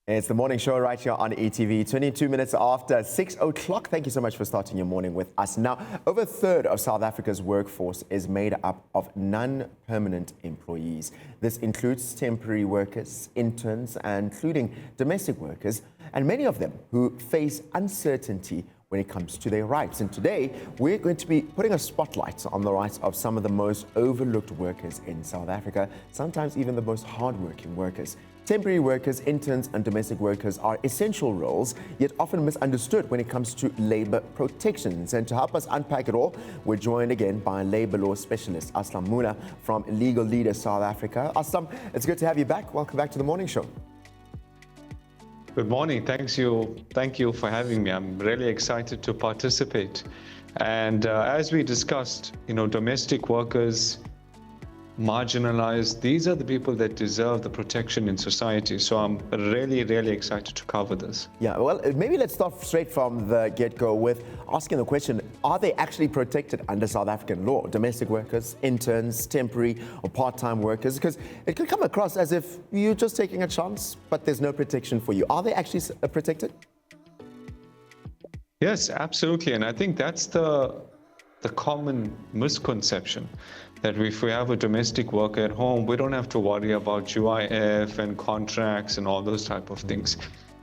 It's the morning show right here on ETV, 22 minutes after 6 o'clock. Thank you so much for starting your morning with us. Now, over a third of South Africa's workforce is made up of non-permanent employees. This includes temporary workers, interns, and including domestic workers, and many of them who face uncertainty when it comes to their rights. And today, we're going to be putting a spotlight on the rights of some of the most overlooked workers in South Africa, sometimes even the most hardworking workers. Temporary workers, interns, and domestic workers are essential roles, yet often misunderstood when it comes to labor protections. And to help us unpack it all, we're joined again by labor law specialist Aslam Moolla from Legal Leader South Africa. Aslam, it's good to have you back. Welcome back to the morning show. Good morning. Thank you for having me. I'm really excited to participate. And as we discussed, domestic workers, marginalized, these are the people that deserve the protection in society. So I'm really excited to cover this. Yeah, well, maybe let's start straight from the get-go with asking the question, are they actually protected under South African law? Domestic workers, interns, temporary or part-time workers? Because it could come across as if you're just taking a chance, but there's no protection for you. Are they actually protected? Yes, absolutely. And I think that's the common misconception, that if we have a domestic worker at home, we don't have to worry about UIF and contracts and all those type of things.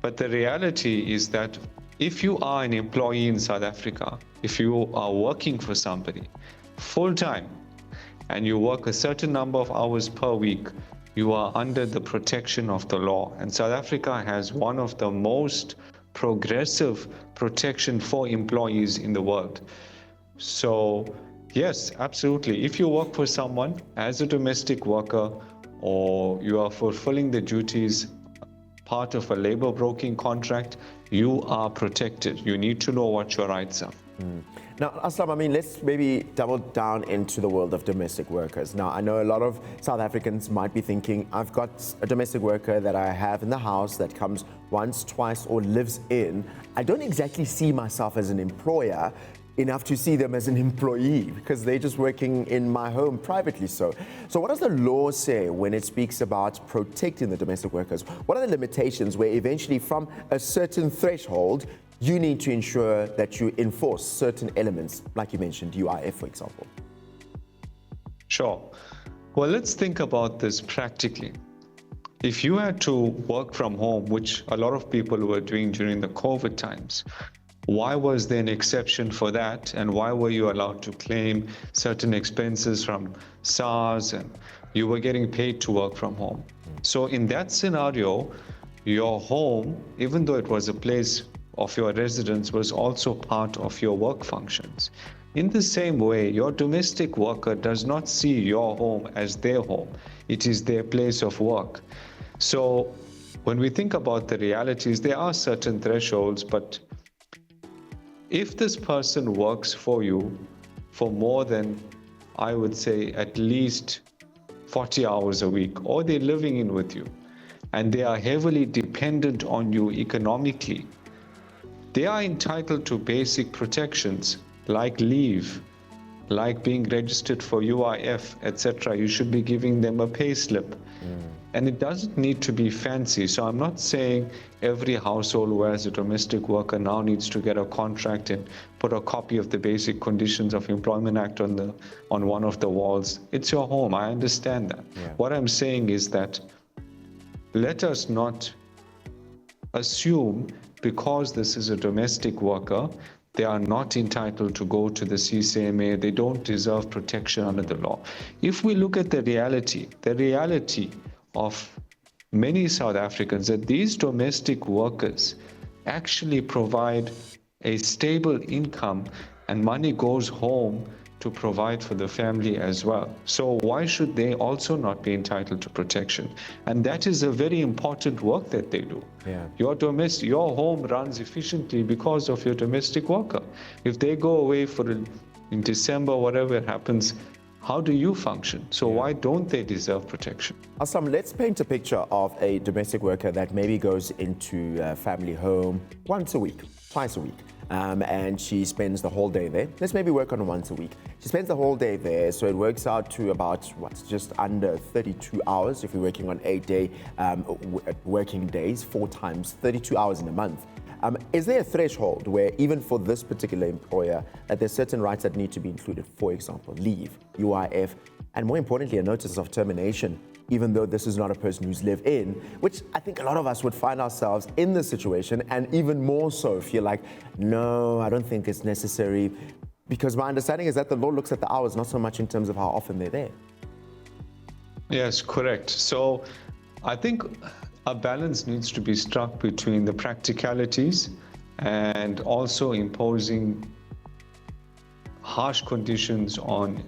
But the reality is that if you are an employee in South Africa, if you are working for somebody full-time and you work a certain number of hours per week, you are under the protection of the law. And South Africa has one of the most progressive protection for employees in the world. So yes, absolutely. If you work for someone as a domestic worker, or you are fulfilling the duties part of a labor broking contract, you are protected. You need to know what your rights are. Now, Aslam, let's maybe double down into the world of domestic workers. Now, I know a lot of South Africans might be thinking, I've got a domestic worker that I have in the house that comes once, twice, or lives in. I don't exactly see myself as an employer enough to see them as an employee because they're just working in my home privately. So what does the law say when it speaks about protecting the domestic workers? What are the limitations where eventually from a certain threshold, you need to ensure that you enforce certain elements, like you mentioned, UIF, for example? Sure. Well, let's think about this practically. If you had to work from home, which a lot of people were doing during the COVID times, why was there an exception for that? And why were you allowed to claim certain expenses from SARS and you were getting paid to work from home? So in that scenario, your home, even though it was a place of your residence, was also part of your work functions. In the same way, your domestic worker does not see your home as their home. It is their place of work. So when we think about the realities, there are certain thresholds, but if this person works for you for more than, I would say, at least 40 hours a week, or they're living in with you, and they are heavily dependent on you economically, they are entitled to basic protections like leave, like being registered for UIF, etc. You should be giving them a pay slip. And it doesn't need to be fancy. So I'm not saying every household who has a domestic worker now needs to get a contract and put a copy of the Basic Conditions of Employment Act on one of the walls. It's your home. I understand that. Yeah. What I'm saying is that let us not assume because this is a domestic worker, they are not entitled to go to the CCMA. They don't deserve protection under the law. If we look at the reality of many South Africans, that these domestic workers actually provide a stable income and money goes home to provide for the family as well. So why should they also not be entitled to protection? And that is a very important work that they do. Yeah. Your home runs efficiently because of your domestic worker. If they go away in December, whatever happens, how do you function? So why don't they deserve protection? Aslam, let's paint a picture of a domestic worker that maybe goes into a family home once a week, twice a week, and she spends the whole day there. Let's maybe work on once a week. She spends the whole day there, so it works out to about, just under 32 hours if we're working on 8-day working days, 4 times 32 hours in a month. Is there a threshold where even for this particular employer that there's certain rights that need to be included? For example, leave, UIF, and more importantly, a notice of termination, even though this is not a person who's lived in, which I think a lot of us would find ourselves in this situation, and even more so if you're like, no, I don't think it's necessary, because my understanding is that the law looks at the hours, not so much in terms of how often they're there. Yes, correct. So I think a balance needs to be struck between the practicalities and also imposing harsh conditions on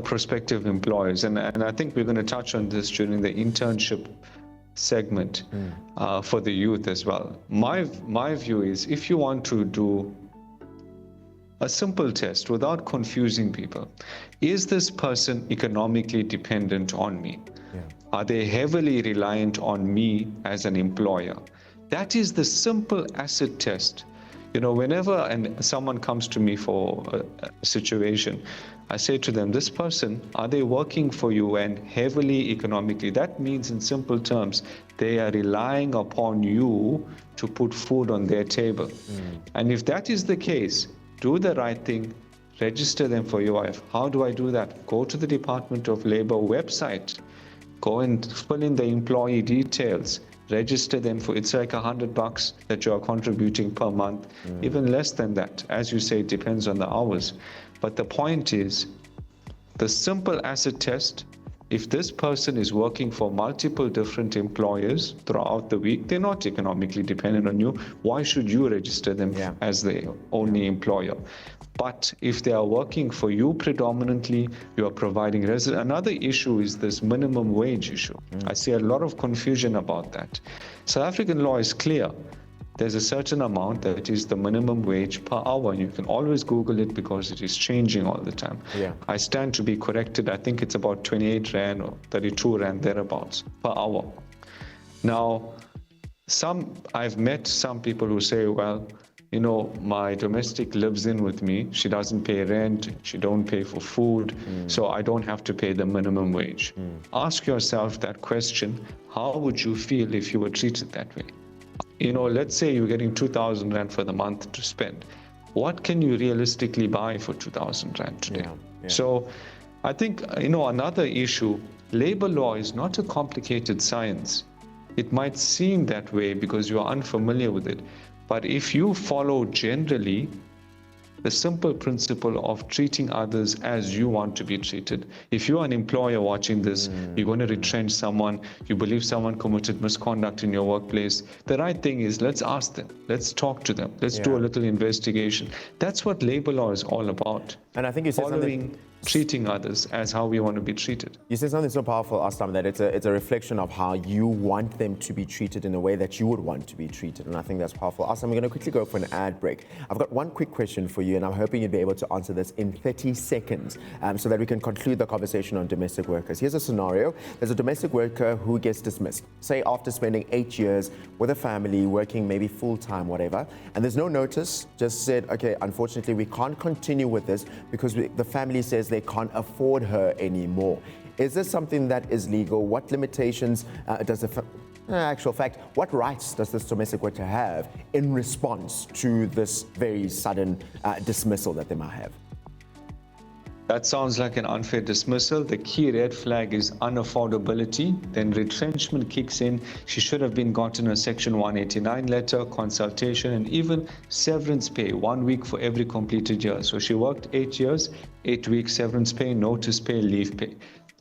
prospective employers. And I think we're going to touch on this during the internship segment for the youth as well. My view is, if you want to do a simple test without confusing people, is this person economically dependent on me? Are they heavily reliant on me as an employer? That is the simple asset test. Whenever someone comes to me for a situation, I say to them, this person, are they working for you and heavily economically? That means, in simple terms, they are relying upon you to put food on their table. And if that is the case, do the right thing, register them for UIF. How do I do that? Go to the Department of Labor website. Go and fill in the employee details, register them for, it's like $100 that you are contributing per month, even less than that. As you say, it depends on the hours. But the point is, the simple asset test, if this person is working for multiple different employers throughout the week, they're not economically dependent on you. Why should you register them as the only employer? But if they are working for you predominantly, you are providing residence. Another issue is this minimum wage issue. I see a lot of confusion about that. South African law is clear. There's a certain amount that is the minimum wage per hour. And you can always Google it because it is changing all the time. I stand to be corrected. I think it's about 28 Rand or 32 Rand thereabouts per hour. Now, I've met some people who say, well, my domestic lives in with me. She doesn't pay rent. She don't pay for food. So I don't have to pay the minimum wage. Ask yourself that question. How would you feel if you were treated that way? Let's say you're getting 2,000 Rand for the month to spend. What can you realistically buy for 2,000 Rand today? So I think, another issue, labor law is not a complicated science. It might seem that way because you are unfamiliar with it. But if you follow generally the simple principle of treating others as you want to be treated. If you're an employer watching this, you're going to retrench someone, you believe someone committed misconduct in your workplace, the right thing is, let's ask them, let's talk to them, let's do a little investigation. That's what labor law is all about. And I think you said following, treating others as how we want to be treated. You said something so powerful, Aslam, that it's a reflection of how you want them to be treated in a way that you would want to be treated. And I think that's powerful. Aslam, we're going to quickly go for an ad break. I've got one quick question for you, and I'm hoping you'd be able to answer this in 30 seconds so that we can conclude the conversation on domestic workers. Here's a scenario. There's a domestic worker who gets dismissed, say after spending 8 years with a family, working maybe full-time, whatever, and there's no notice, just said, okay, unfortunately, we can't continue with this because the family says they can't afford her anymore. Is this something that is legal? What limitations does the actual fact, what rights does this domestic worker have in response to this very sudden dismissal that they might have? That sounds like an unfair dismissal. The key red flag is unaffordability. Then retrenchment kicks in. She should have been gotten a Section 189 letter, consultation, and even severance pay, 1 week for every completed year. So she worked 8 years, 8 weeks severance pay, notice pay, leave pay.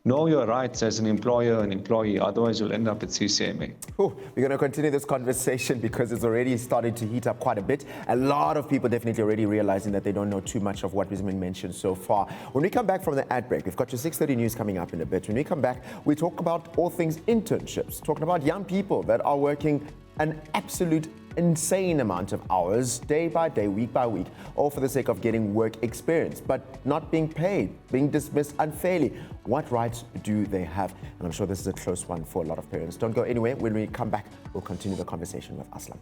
Know your rights as an employer and employee, otherwise you'll end up at CCMA. We're going to continue this conversation because it's already started to heat up quite a bit. A lot of people definitely already realizing that they don't know too much of what has been mentioned so far. When we come back from the ad break, we've got your 6:30 news coming up in a bit. When we come back, we talk about all things internships, talking about young people that are working an absolute insane amount of hours, day by day, week by week, all for the sake of getting work experience, but not being paid, being dismissed unfairly. What rights do they have? And I'm sure this is a close one for a lot of parents. Don't go anywhere. When we come back, we'll continue the conversation with Aslam.